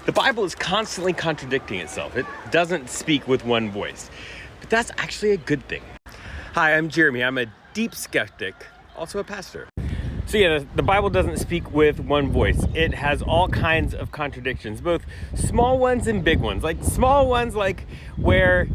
The Bible is constantly contradicting itself. It doesn't speak with one voice. But that's actually a good thing. Hi, I'm Jeremy. I'm a deep skeptic, also a pastor. So yeah, the Bible doesn't speak with one voice. It has all kinds of contradictions, both small ones and big ones. Like small ones, like where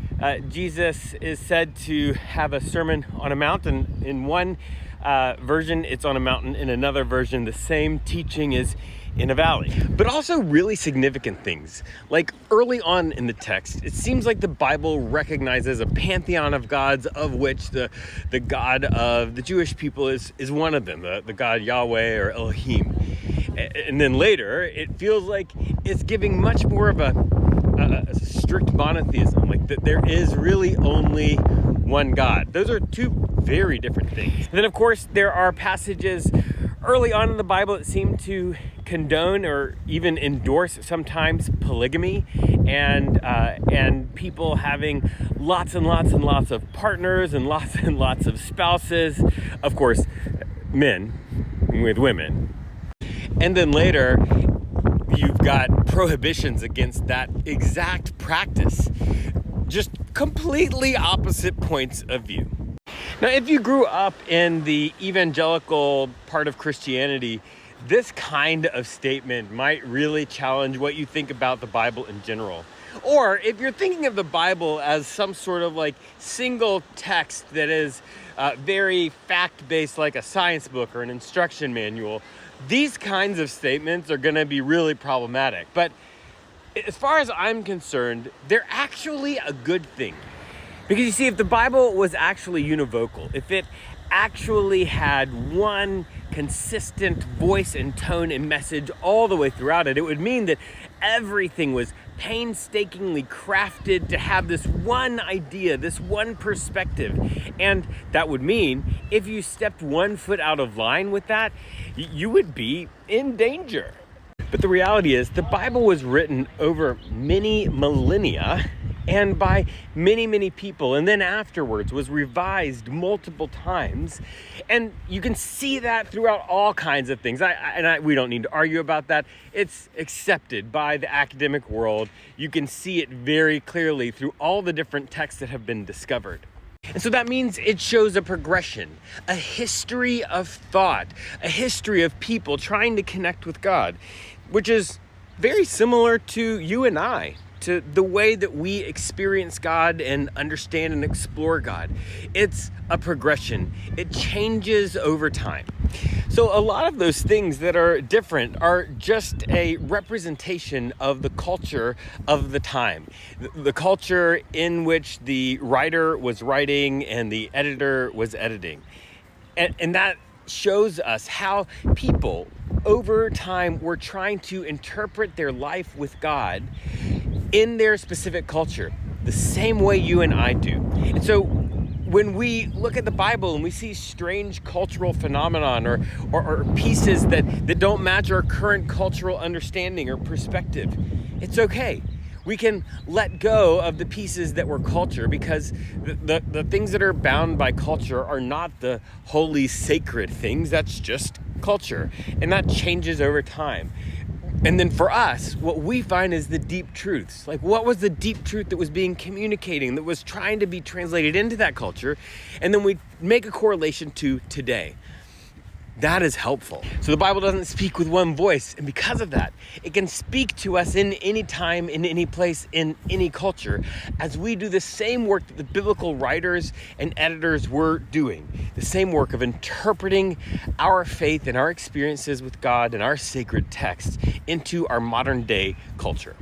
Jesus is said to have a sermon on a mountain. In one version, it's on a mountain. In another version, the same teaching is in a valley. But also really significant things. Like early on in the text, it seems like the Bible recognizes a pantheon of gods, of which the God of the Jewish people is one of them, the God Yahweh or Elohim. And then later, it feels like it's giving much more of a strict monotheism, like that there is really only one God. Those are two very different things. And then of course, there are passages early on in the Bible that seem to condone or even endorse sometimes polygamy and people having lots and lots and lots of partners and lots of spouses. Of course, men with women. And then later, you've got prohibitions against that exact practice. Just completely opposite points of view. Now, if you grew up in the evangelical part of Christianity, this kind of statement might really challenge what you think about the Bible in general. Or if you're thinking of the Bible as some sort of like single text that is very fact-based, like a science book or an instruction manual, these kinds of statements are going to be really problematic. But as far as I'm concerned, they're actually a good thing. Because you see, if the Bible was actually univocal, if it actually had one consistent voice and tone and message all the way throughout it, it would mean that everything was painstakingly crafted to have this one idea, this one perspective. And that would mean if you stepped 1 foot out of line with that, you would be in danger. But the reality is, the Bible was written over many millennia and by many, many people, and then afterwards was revised multiple times. And you can see that throughout all kinds of things. We don't need to argue about that. It's accepted by the academic world. You can see it very clearly through all the different texts that have been discovered. And so that means it shows a progression, a history of thought, a history of people trying to connect with God, which is very similar to you and I, to the way that we experience God and understand and explore God. It's a progression. It changes over time. So a lot of those things that are different are just a representation of the culture of the time, the culture in which the writer was writing and the editor was editing. And that shows us how people over time were trying to interpret their life with God in their specific culture, the same way you and I do. And so when we look at the Bible and we see strange cultural phenomenon or pieces that don't match our current cultural understanding or perspective, it's okay. We can let go of the pieces that were culture, because the things that are bound by culture are not the holy, sacred things. That's just culture. And that changes over time. And then for us, what we find is the deep truths. Like, what was the deep truth that was being communicating, that was trying to be translated into that culture? And then we make a correlation to today. That is helpful. So the Bible doesn't speak with one voice. And because of that, it can speak to us in any time, in any place, in any culture, as we do the same work that the biblical writers and editors were doing. The same work of interpreting our faith and our experiences with God and our sacred texts into our modern day culture.